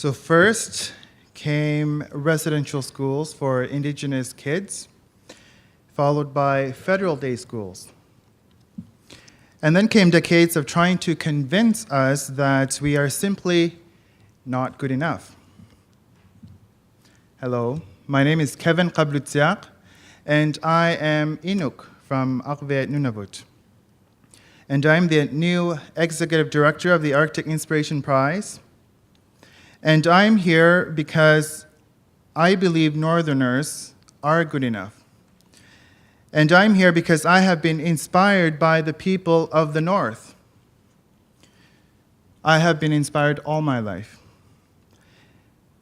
So first came residential schools for Indigenous kids, followed by federal day schools. And then came decades of trying to convince us that we are simply not good enough. Hello, my name is Kevin Kablutsiak, and I am Inuk from Arviat, Nunavut. And I'm the new Executive Director of the Arctic Inspiration Prize. And I'm here because I believe Northerners are good enough. And I'm here because I have been inspired by the people of the North. I have been inspired all my life.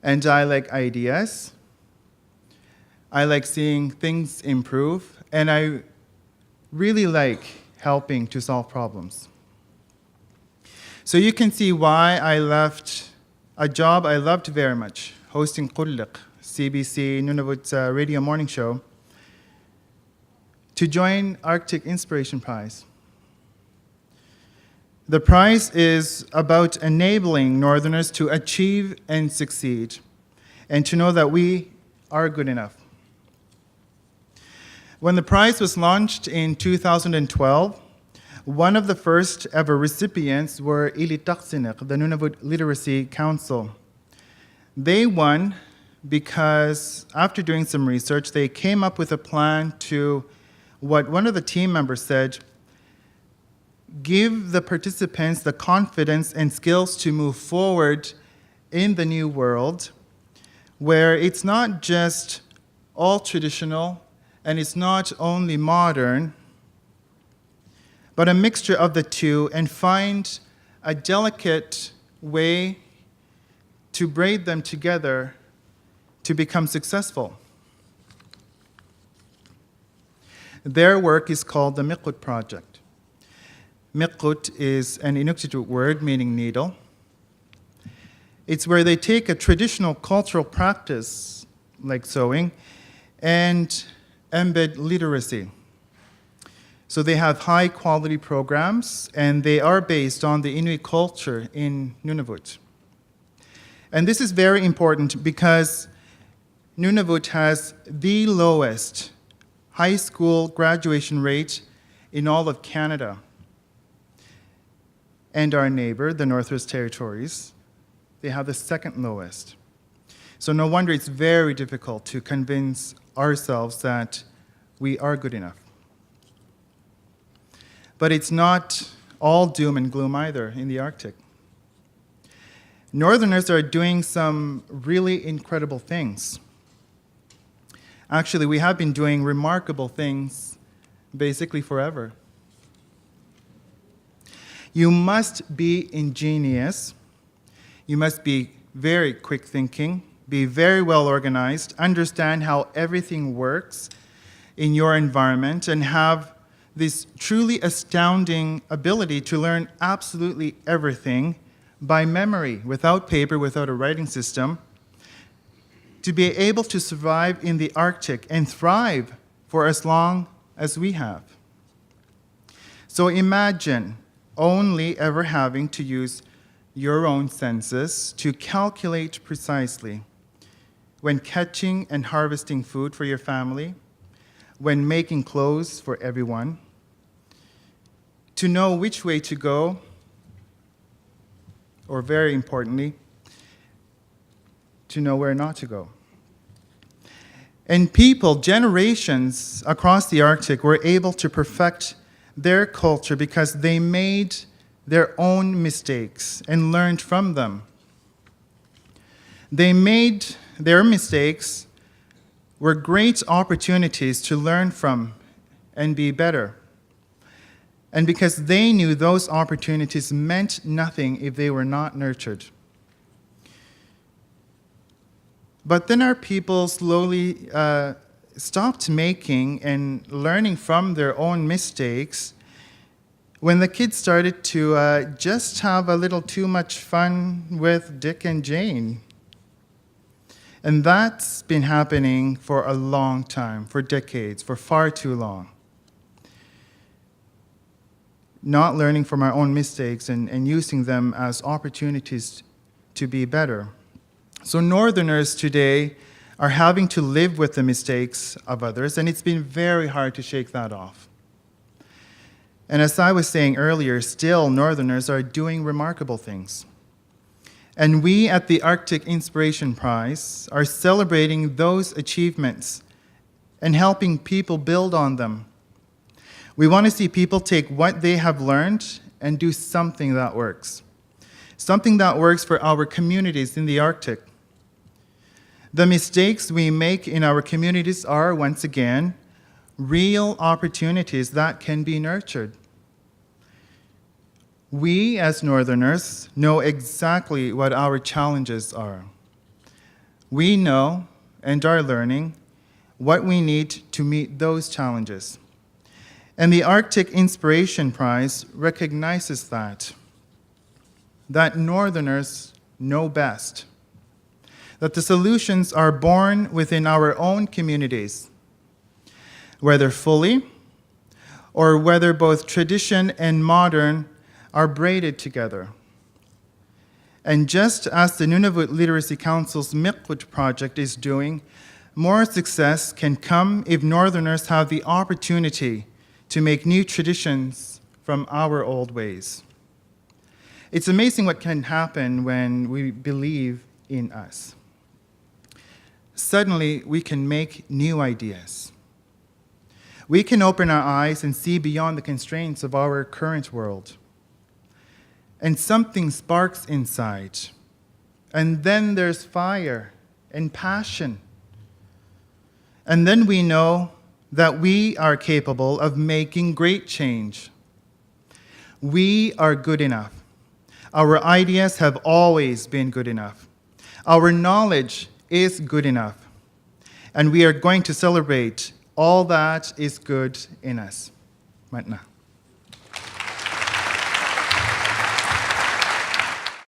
And I like ideas. I like seeing things improve. And I really like helping to solve problems. So you can see why I left a job I loved very much, hosting Qulliq, CBC Nunavut radio morning show, to join Arctic Inspiration Prize. The prize is about enabling Northerners to achieve and succeed, and to know that we are good enough. When the prize was launched in 2012, one of the first ever recipients were Inuit Tapiriit, the Nunavut Literacy Council. They won because after doing some research, they came up with a plan to, what one of the team members said, give the participants the confidence and skills to move forward in the new world, where it's not just all traditional and it's not only modern, but a mixture of the two, and find a delicate way to braid them together to become successful. Their work is called the Miqut Project. Miqut is an Inuktitut word meaning needle. It's where they take a traditional cultural practice, like sewing, and embed literacy. So they have high quality programs, and they are based on the Inuit culture in Nunavut. And this is very important because Nunavut has the lowest high school graduation rate in all of Canada. And our neighbor, the Northwest Territories, they have the second lowest. So no wonder it's very difficult to convince ourselves that we are good enough. But it's not all doom and gloom either in the Arctic. Northerners are doing some really incredible things. Actually, we have been doing remarkable things basically forever. You must be ingenious. You must be very quick thinking, be very well organized, understand how everything works in your environment, and have this truly astounding ability to learn absolutely everything by memory, without paper, without a writing system, to be able to survive in the Arctic and thrive for as long as we have. So imagine only ever having to use your own senses to calculate precisely when catching and harvesting food for your family, when making clothes for everyone, to know which way to go, or very importantly, to know where not to go. And people, generations across the Arctic, were able to perfect their culture because they made their own mistakes and learned from them. They made their mistakes were great opportunities to learn from and be better. And because they knew those opportunities meant nothing if they were not nurtured. But then our people slowly stopped making and learning from their own mistakes when the kids started to just have a little too much fun with Dick and Jane. And that's been happening for a long time, for decades, for far too long. Not learning from our own mistakes and using them as opportunities to be better. So Northerners today are having to live with the mistakes of others, and it's been very hard to shake that off. And as I was saying earlier, still Northerners are doing remarkable things. And we at the Arctic Inspiration Prize are celebrating those achievements and helping people build on them. We want to see people take what they have learned and do something that works. Something that works for our communities in the Arctic. The mistakes we make in our communities are, once again, real opportunities that can be nurtured. We, as Northerners, know exactly what our challenges are. We know and are learning what we need to meet those challenges. And the Arctic Inspiration Prize recognizes that Northerners know best, that the solutions are born within our own communities, whether fully or whether both tradition and modern are braided together. And just as the Nunavut Literacy Council's Iqaluit project is doing, more success can come if Northerners have the opportunity to make new traditions from our old ways. It's amazing what can happen when we believe in us. Suddenly, we can make new ideas. We can open our eyes and see beyond the constraints of our current world. And something sparks inside. And then there's fire and passion. And then we know that we are capable of making great change. We are good enough. Our ideas have always been good enough. Our knowledge is good enough. And we are going to celebrate all that is good in us. Maintenant.